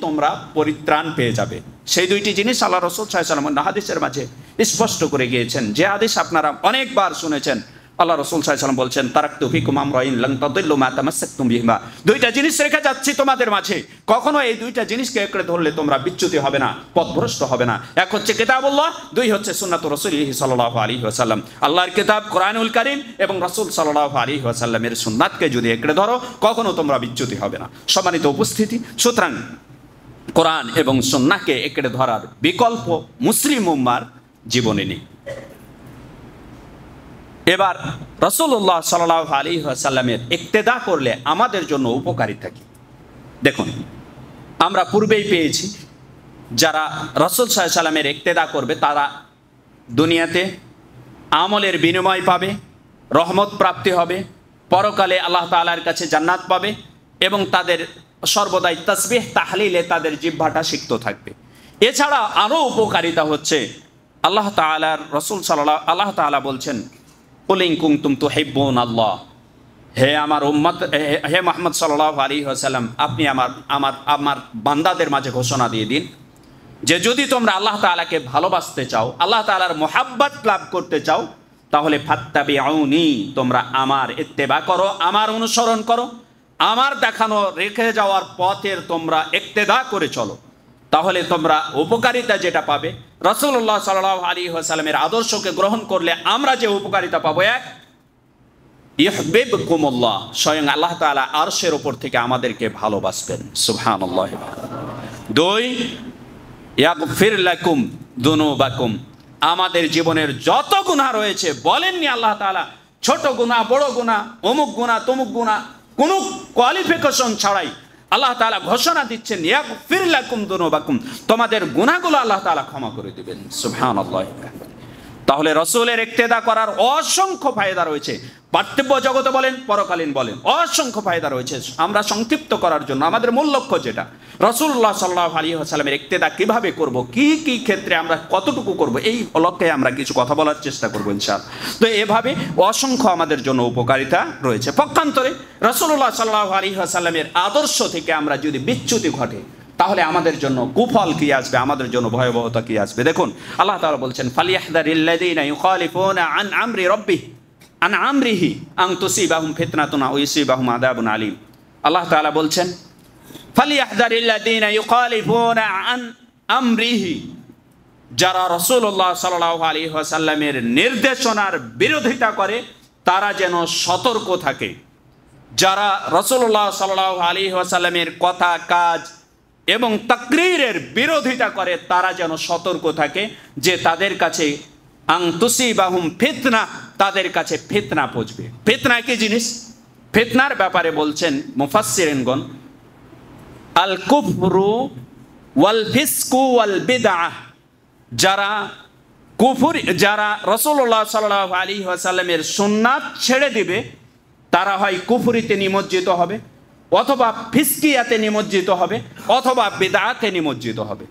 তোমরা পরিত্রাণ পেয়ে যাবে। সেই দুইটি জিনিস আল্লাহ রাসূল সাল্লাল্লাহু আলাইহি ওয়াসাল্লাম হাদিসের মাঝে স্পষ্ট করে গিয়েছেন, যে হাদিস আপনারা অনেকবার শুনেছেন। আল্লাহ রাসূল সাল্লাল্লাহু আলাইহি ওয়াসাল্লাম বলছেন, তারাকতু ফিকুম আমরাইন লান তাদিল্লু মা তামাসসাকতুম বিহিমা। দুইটা জিনিস রেখে যাচ্ছি তোমাদের মাঝে, কখনো এই দুইটা জিনিসকে একড়ে ধরলে তোমরা বিচ্যুতি হবে না, পথভ্রষ্ট হবে না। এক হচ্ছে কিতাবুল্লাহ, দুই হচ্ছে সুন্নাতুর রাসূলিহি সাল্লাল্লাহু আলাইহি ওয়াসাল্লাম। আল্লাহর কিতাব কোরআনুল কারীম এবং রাসূল সাল্লাল্লাহু আলাইহি ওয়াসাল্লামের সুন্নাতকে যদি একড়ে ধরো, কখনো তোমরা বিচ্যুতি হবে না। সম্মানিত উপস্থিতি, সুতরাং কোরআন এবং সুন্নাহকে একড়ে ধরার বিকল্প মুসলিম উম্মার জীবনে নেই। এবার রাসূলুল্লাহ সাল্লাল্লাহু আলাইহি ওয়াসাল্লামের ইক্তেদা করলে আমাদের জন্য উপকারিতা কি? দেখুন, আমরা পূর্বেই পেয়েছি যারা রাসূল সাল্লাল্লাহু আলাইহি ওয়াসাল্লামের ইক্তেদা করবে তারা দুনিয়াতে আমলের বিনিময় পাবে, রহমত প্রাপ্তি হবে, পরকালে আল্লাহ তাআলার কাছে জান্নাত পাবে এবং তাদের সর্বদাই তাসবিহ তাহলিলে তাদের জিহ্বাটা সিক্ত থাকবে। এছাড়া আরও উপকারিতা হচ্ছে, আল্লাহ তাআলার রাসূল আল্লাহ তাআলা বলছেন, কুল ইন কুনতুম তুহিব্বুনাল্লাহ, হে আমার উম্মত, হে মুহাম্মদ সাল্লাল্লাহু আলাইহি ওয়াসাল্লাম, আপনি আমার বান্দাদের মাঝে ঘোষণা দিয়ে দিন যে যদি তোমরা আল্লাহ তাআলাকে ভালোবাসতে চাও, আল্লাহ তাআলার মুহাব্বত লাভ করতে চাও, তাহলে ফাত্তাবিউনি, তোমরা আমার ইত্তেবা করো, আমার অনুসরণ করো, আমার দেখানো রেখে যাওয়ার পথের তোমরা ইক্তেদা করে চলো। তাহলে তোমরা উপকারিতা যেটা পাবে, রাসূলুল্লাহ সাল্লাল্লাহু আলাইহি ওয়াসাল্লামের আদর্শকে গ্রহণ করলে আমরা যে উপকারিতা পাবো, এক, ইউহিব্বুকুমুল্লাহ, স্বয়ং আল্লাহ তাআলা আরশের উপর থেকে আমাদেরকে ভালোবাসবেন, সুবহানাল্লাহ। দুই, ইয়াগফির লাকুম দুনুবাকুম, আমাদের জীবনের যত গুনাহ রয়েছে, বলেননি আল্লাহ তাআলা ছোট গুনাহ, বড় গুনাহ, অমুক গুনাহ, তমুক গুনাহ, কোনো কোয়ালিফিকেশন ছাড়াই আল্লাহ তাআলা ঘোষণা দিচ্ছেন, ইয়াগফির লাকুম দুনুবাকুম, তোমাদের গুনাহগুলো আল্লাহ তাআলা ক্ষমা করে দিবেন, সুবহানাল্লাহ। তাহলে রাসূলের ইক্তেদা করার অসংখ্য ফায়দা রয়েছে, পার্থিব জগতে বলেন, পরকালীন বলেন, অসংখ্য ফায়দা রয়েছে। আমরা সংক্ষিপ্ত করার জন্য আমাদের মূল লক্ষ্য যেটা, রাসূলুল্লাহ সাল্লাল্লাহু আলাইহি ওয়াসাল্লামের ইক্তেদা কিভাবে করব, কি কি ক্ষেত্রে আমরা কতটুকু করব, এই লক্ষ্যে আমরা কিছু কথা বলার চেষ্টা করব ইনশাআল্লাহ। তো এভাবে অসংখ্য আমাদের জন্য উপকারিতা রয়েছে। পক্ষান্তরে রাসূলুল্লাহ সাল্লাল্লাহু আলাইহি ওয়াসাল্লামের আদর্শ থেকে আমরা যদি বিচ্যুতি ঘটে, তাহলে আমাদের জন্য কুফল কি আসবে, আমাদের জন্য ভয়াবহতা কি আসবে। দেখুন, আল্লাহ তাআলা বলছেন, ফালিয়াহদারিল্লাযীনা ইউখালিফুনা আন আমরিহি আন তুসিবাহুম ফিতনাতুন আও ইউসিবাহুম আযাবুন আলীম। আল্লাহ তাআলা বলছেন, ফালিয়াহদারিল্লাযীনা ইউখালিফুনা আন আমরিহি, যারা রাসূলুল্লাহ সাল্লাল্লাহু আলাইহি ওয়াসাল্লামের নির্দেশনার বিরোধিতা করে তারা যেন সতর্ক থাকে। যারা রাসূলুল্লাহ সাল্লাল্লাহু আলাইহি ওয়াসাল্লামের কথা, কাজ এবং তাকরীরের বিরোধিতা করে তারা যেন সতর্ক থাকে যে তাদের কাছে আন তুসিবাহুম ফিতনা, তাদের কাছে ফিতনা পৌঁছবে। ফিতনা কি জিনিস? ফিতনার ব্যাপারে বলছেন মুফাসসিরিনগণ, আল কুফরু ওয়াল ফিসকু ওয়াল বিদআহ, যারা রাসূলুল্লাহ সাল্লাল্লাহু আলাইহি ওয়াসাল্লামের সুন্নাত ছেড়ে দিবে তারা হয় কুফরিতে নিমজ্জিত হবে, অথবা ফিসকিয়াতে নিমজ্জিত হবে, অথবা বিদআতে নিমজ্জিত হবে।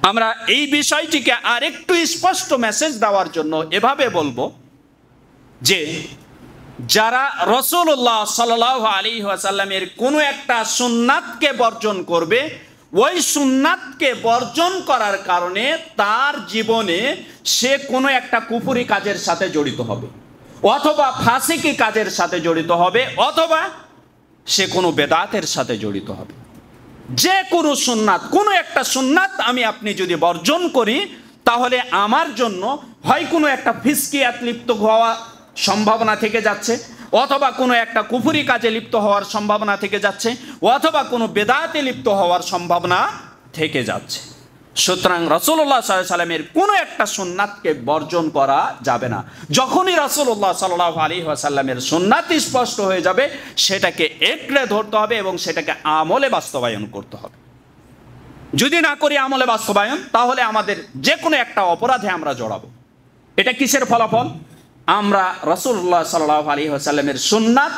আমরা এই বিষয়টিকে আরেকটু স্পষ্ট মেসেজ দেওয়ার জন্য এভাবে বলবো যে যারা রাসূলুল্লাহ সাল্লাল্লাহু আলাইহি ওয়াসাল্লামের কোনো একটা সুন্নাতকে বর্জন করবে, ওই সুন্নাতকে বর্জন করার কারণে তার জীবনে সে কোনো একটা কুফরি কাজের সাথে জড়িত হবে, অথবা ফাসিকি কাজের সাথে জড়িত হবে, অথবা সে কোনো বেদাতের সাথে জড়িত হবে। যে কোনো সুন্নাত, কোনো একটা সুন্নাত আপনি যদি বর্জন করি, তাহলে আমার জন্য হয় কোনো একটা ফিসকিয়াত লিপ্ত হওয়া সম্ভাবনা থেকে যাচ্ছে, অথবা কোনো একটা কুফরি কাজে লিপ্ত হওয়ার সম্ভাবনা থেকে যাচ্ছে, অথবা কোনো বেদাতে লিপ্ত হওয়ার সম্ভাবনা থেকে যাচ্ছে। সুতরাং রাসূলুল্লাহ সাল্লাল্লাহু আলাইহি ওয়াসাল্লামের কোনো একটা সুন্নাতকে বর্জন করা যাবে না। যখনই রাসূলুল্লাহ সাল্লাল্লাহু আলাইহি ওয়াসাল্লামের সুন্নাত স্পষ্ট হয়ে যাবে, সেটাকে একড়ে ধরতে হবে এবং সেটাকে আমলে বাস্তবায়ন করতে হবে। যদি না করি আমলে বাস্তবায়ন, তাহলে আমাদের যে কোনো একটা অপরাধে আমরা জড়াবো। এটা কিসের ফলাফল? আমরা রাসূলুল্লাহ সাল্লাল্লাহু আলাইহি ওয়াসাল্লামের সুন্নাত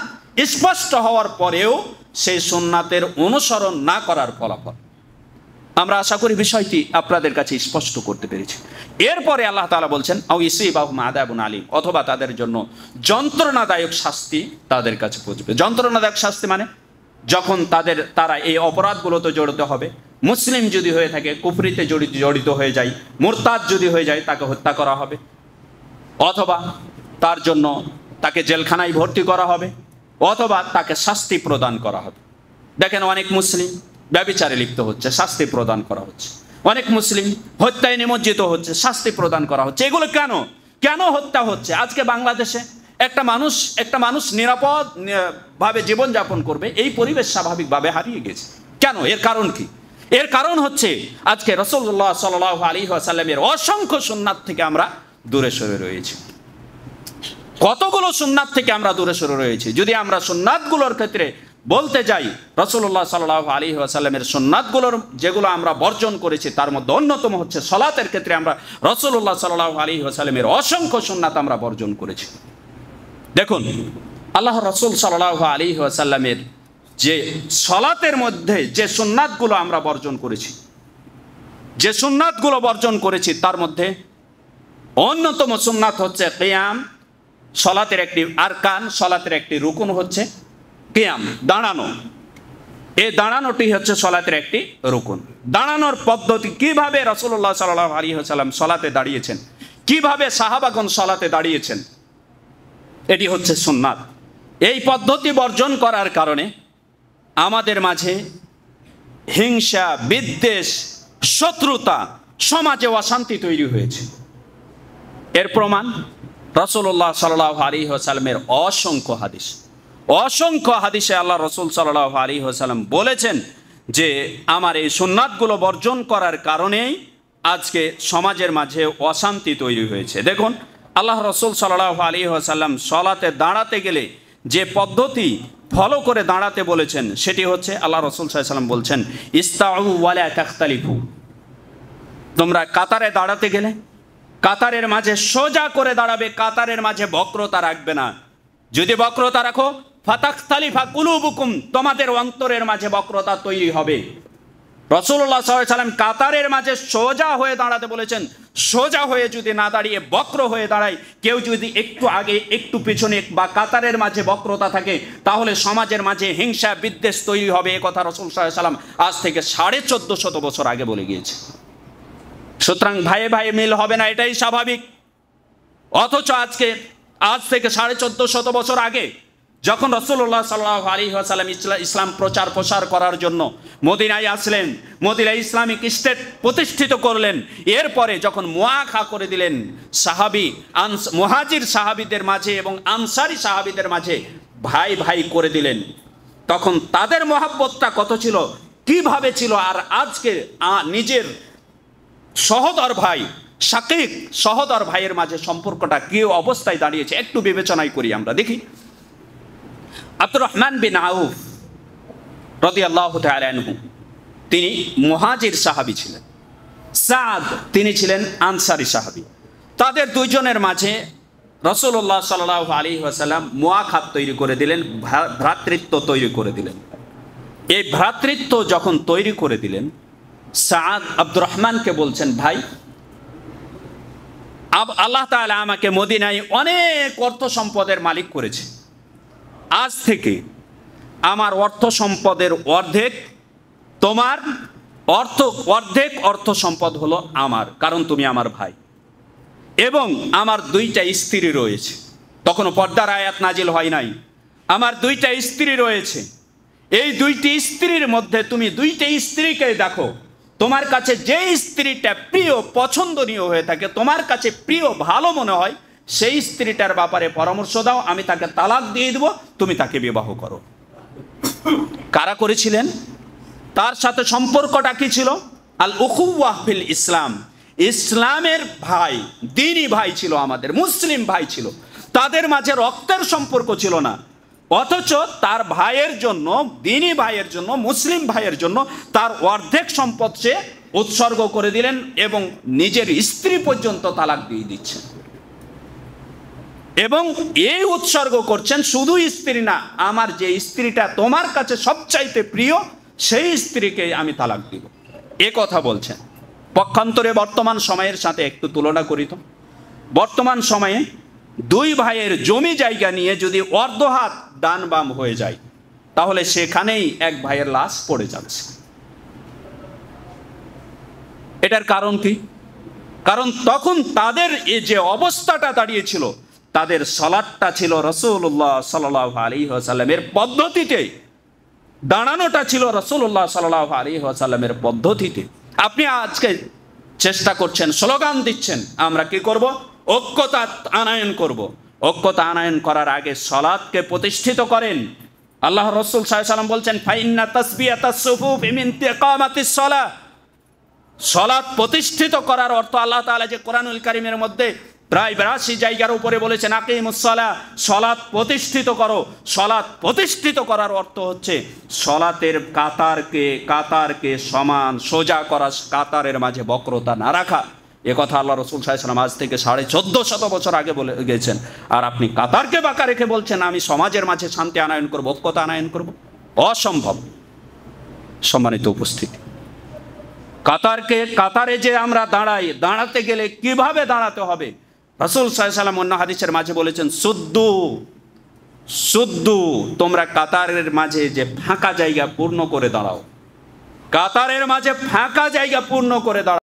স্পষ্ট হওয়ার পরেও সেই সুন্নাতের অনুসরণ না করার ফলাফল। আমরা আশা করি বিষয়টি আপনাদের কাছে স্পষ্ট করতে পেরেছি। এরপরে আল্লাহ তাআলা বলছেন, আও ইউসিবাহুম আযাবুন আলীম, অথবা তাদের জন্য যন্ত্রণাদায়ক শাস্তি তাদের কাছে পৌঁছবে। যন্ত্রণাদায়ক শাস্তি মানে যখন তারা এই অপরাধগুলোতে জড়িত হবে, মুসলিম যদি হয়ে থাকে কুফরিতে জড়িত হয়ে যায়, মুরতাদ যদি হয়ে যায় তাকে হত্যা করা হবে, অথবা তার জন্য তাকে জেলখানায় ভর্তি করা হবে, অথবা তাকে শাস্তি প্রদান করা হবে। দেখেন অনেক মুসলিম ব্যভিচারে লিপ্ত হচ্ছে, শাস্তি প্রদান করা হচ্ছে। অনেক মুসলিম হত্যায় নিমজ্জিত হচ্ছে, শাস্তি প্রদান করা হচ্ছে। এগুলো কেন কেন হত্যা হচ্ছে? আজকে বাংলাদেশে একটা মানুষ নিরাপদ ভাবে জীবনযাপন করবে, এই পরিবেশ স্বাভাবিকভাবে হারিয়ে গেছে। কেন? এর কারণ কি? এর কারণ হচ্ছে আজকে রাসূলুল্লাহ সাল্লাল্লাহু আলাইহি ওয়াসাল্লামের অসংখ্য সুন্নাত থেকে আমরা দূরে সরে রয়েছি। কতগুলো সুন্নাত থেকে আমরা দূরে সরে রয়েছি। যদি আমরা সুন্নাতগুলোর ক্ষেত্রে বলতে যাই, রাসূলুল্লাহ সাল্লাল্লাহু আলাইহি ওয়াসাল্লামের সুন্নাতগুলোর যেগুলো আমরা বর্জন করেছি তার মধ্যে অন্যতম হচ্ছে সালাতের ক্ষেত্রে আমরা রাসূলুল্লাহ সাল্লাল্লাহু আলাইহি ওয়াসাল্লামের অসংখ্য সুন্নাত আমরা বর্জন করেছি। দেখুন, আল্লাহ রাসূল সাল্লাল্লাহু আলাইহি ওয়াসাল্লামের যে সালাতের মধ্যে যে সুন্নাতগুলো আমরা বর্জন করেছি, তার মধ্যে অন্যতম সুন্নাত হচ্ছে কিয়াম। সালাতের একটি আরকান, সালাতের একটি রুকুন হচ্ছে কিয়াম, দাঁড়ানো। এই দাঁড়ানোটি হচ্ছে সালাতের একটি রুকুন। দাঁড়ানোর পদ্ধতি কিভাবে রাসূলুল্লাহ সাল্লাল্লাহু আলাইহি ওয়াসাল্লাম সালাতে দাঁড়িয়েছেন, কিভাবে সাহাবাগণ সালাতে দাঁড়িয়েছেন, এটি হচ্ছে সুন্নাত। এই পদ্ধতি বর্জন করার কারণে আমাদের মাঝে হিংসা, বিদ্বেষ, শত্রুতা, সমাজে অশান্তি তৈরি হয়েছে। এর প্রমাণ রাসূলুল্লাহ সাল্লাল্লাহু আলাইহি ওয়াসাল্লামের অসংখ্য হাদিসে আল্লাহ রাসূল সাল্লাল্লাহু আলাইহি ওয়াসাল্লাম বলেছেন যে আমার এই সুন্নাতগুলো বর্জন করার কারণেই আজকে সমাজের মাঝে অশান্তি তৈরি হয়েছে। দেখুন, আল্লাহ রাসূল সাল্লাল্লাহু আলাইহি ওয়াসাল্লাম সালাতে দাঁড়াতে গেলে যে পদ্ধতি ফলো করে দাঁড়াতে বলেছেন সেটি হচ্ছে, আল্লাহ রাসূল সাল্লাল্লাহু আলাইহি ওয়াসাল্লাম বলছেন, ইস্তাউ ওয়ালা তাখতালিফু। তোমরা কাতারে দাঁড়াতে গেলে কাতারের মাঝে সোজা করে দাঁড়াবে, কাতারের মাঝে বক্রতা রাখবে না। যদি বক্রতা রাখো, ফাতাখতালিফা কুলুবুকুম, তোমাদের অন্তরের মাঝে বক্রতা তৈরি হবে। রাসূলুল্লাহ সাল্লাল্লাহু আলাইহি ওয়াসাল্লাম কাতারের মাঝে সোজা হয়ে দাঁড়াতে বলেছেন। সোজা হয়ে যদি না দাঁড়িয়ে বক্র হয়ে দাঁড়ায়, কেউ যদি একটু আগে একটু পিছনে বা কাতারের মাঝে বক্রতা থাকে, তাহলে সমাজের মাঝে হিংসা, বিদ্বেষ তৈরি হবে। এ কথা রাসূল সাল্লাল্লাহু আলাইহি ওয়াসাল্লাম আজ থেকে 1450 বছর আগে বলে গিয়েছে। সুতরাং ভাইয়ে ভাইয়ে মিল হবে না, এটাই স্বাভাবিক। অথচ আজ থেকে 1450 বছর আগে যখন রাসূলুল্লাহ সাল্লাল্লাহু আলাইহি ওয়াসাল্লাম ইসলাম প্রচার করার জন্য মদিনায় আসলেন, মদিনায় ইসলামিক স্টেট প্রতিষ্ঠিত করলেন, এরপরে যখন মুআখা করে দিলেন মুহাজির সাহাবীদের মাঝে এবং আনসারী সাহাবীদের মাঝে ভাই ভাই করে দিলেন, তখন তাদের মহব্বতটা কত ছিল, কিভাবে ছিল, আর আজকে নিজের সহোদর ভাই, শাকিক সহোদর ভাইয়ের মাঝে সম্পর্কটা কি অবস্থায় দাঁড়িয়েছে একটু বিবেচনাই করি। আমরা দেখি, আব্দুর রহমান বিন আউফ রাদিয়াল্লাহু তাআলা আনহু, তিনি মুহাজির সাহাবী ছিলেন। সাদ, তিনি ছিলেন আনসারী সাহাবী। তাদের দুইজনের মাঝে রাসূলুল্লাহ সাল্লাল্লাহু আলাইহি ওয়াসাল্লাম মুআখাত তৈরি করে দিলেন, ভ্রাতৃত্ব তৈরি করে দিলেন। এই ভ্রাতৃত্ব যখন তৈরি করে দিলেন, সাদ আব্দুর রহমানকে বলছেন, ভাই, আল্লাহ তাআলা আমাকে মদিনায় অনেক অর্থ সম্পদের মালিক করেছে। আজ থেকে আমার অর্থ সম্পদের অর্ধেক তোমার, অর্ধেক অর্থ সম্পদ হলো আমার, কারণ তুমি আমার ভাই। এবং আমার 2টা স্ত্রী রয়েছে, তখনও পর্দার আয়াত নাজিল হয় নাই। আমার 2টা স্ত্রী রয়েছে। এই 2টি স্ত্রীর মধ্যে তুমি 2টা স্ত্রীকে দেখো, তোমার কাছে যে স্ত্রীটা প্রিয়, পছন্দনীয় হয়ে থাকে, তোমার কাছে প্রিয়, ভালো মনে হয়, সেই স্ত্রীটার ব্যাপারে পরামর্শ দাও, আমি তাকে তালাক দিয়ে দেব, তুমি তাকে বিবাহ করো। কারা করেছিলেন? তার সাথে সম্পর্কটা কি ছিল? আল উখুওয়াহ ফিল ইসলাম, ইসলামের ভাই, দ্বীনি ভাই ছিল, আমাদের মুসলিম ভাই ছিল। তাদের মাঝে রক্তের সম্পর্ক ছিল না, অথচ তার ভাইয়ের জন্য, দ্বীনি ভাইয়ের জন্য, মুসলিম ভাইয়ের জন্য তার অর্ধেক সম্পদ সে উৎসর্গ করে দিলেন এবং নিজের স্ত্রী পর্যন্ত তালাক দিয়ে দিচ্ছেন। এবং এই উৎসর্গ করছেন শুধু স্ত্রী না, আমার যে স্ত্রীটা তোমার কাছে সবচাইতে প্রিয়, সেই স্ত্রীকে আমি তালাক দিব, এ কথা বলছেন। পক্ষান্তরে বর্তমান সময়ের সাথে একটু তুলনা করি তো। বর্তমান সময়ে 2 ভাইয়ের জমি জায়গা নিয়ে যদি অর্ধ হাত ডান বাম হয়ে যায়, তাহলে সেখানেই এক ভাইয়ের লাশ পড়ে যাচ্ছে। এটার কারণ কি? কারণ তখন তাদের এই যে অবস্থাটা দাঁড়িয়েছিল, তাদের সালাতটা ছিল রাসূলুল্লাহ সাল্লাল্লাহু আলাইহি ওয়াসাল্লামের পদ্ধতিতে, দাঁড়ানোটা ছিল রাসূলুল্লাহ সাল্লাল্লাহু আলাইহি ওয়াসাল্লামের পদ্ধতিতে। আপনি আজকে চেষ্টা করছেন, স্লোগান দিচ্ছেন, আমরা কি করব? ঐক্যতা আনয়ন করব। ঐক্যতা আনয়ন করার আগে সালাতকে প্রতিষ্ঠিত করেন। আল্লাহ রাসূল সাল্লাল্লাহু আলাইহি ওয়াসাল্লাম বলছেন, ফাইন্না তাসবিয়াতাস সুফুফ মিন ইকামাতিস সালাহ। সালাত প্রতিষ্ঠিত করার অর্থ আল্লাহ তাআলা যে কোরআনুল কারীমের মধ্যে প্রায় 82 জায়গার উপরে বলেছেন আকিমুস সালাহ, সালাত প্রতিষ্ঠিত করো। সালাত প্রতিষ্ঠিত করার অর্থ হচ্ছে সালাতের কাতারকে সমান সোজা করা, কাতারের মাঝে বক্রতা না রাখা। এ কথা আল্লাহ রাসূল সাল্লাল্লাহু আলাইহি ওয়াসাল্লাম আজ থেকে 1450 বছর আগে বলে গেছেন। আর আপনি কাতারকে বাঁকা রেখে বলছেন আমি সমাজের মাঝে শান্তি আনয়ন করব, ঐক্যতা আনয়ন করব। অসম্ভব। সম্মানিত উপস্থিতি, কাতারে যে আমরা দাঁড়াই, দাঁড়াতে গেলে কিভাবে দাঁড়াতে হবে? রাসূল সাল্লাল্লাহু আলাইহি ওয়াসাল্লাম অন্য হাদিসের মাঝে বলেছেন, সুদ্দু, তোমরা কাতারের মাঝে যে ফাঁকা জায়গা পূর্ণ করে দাঁড়াও, কাতারের মাঝে ফাঁকা জায়গা পূর্ণ করে দাঁড়াও।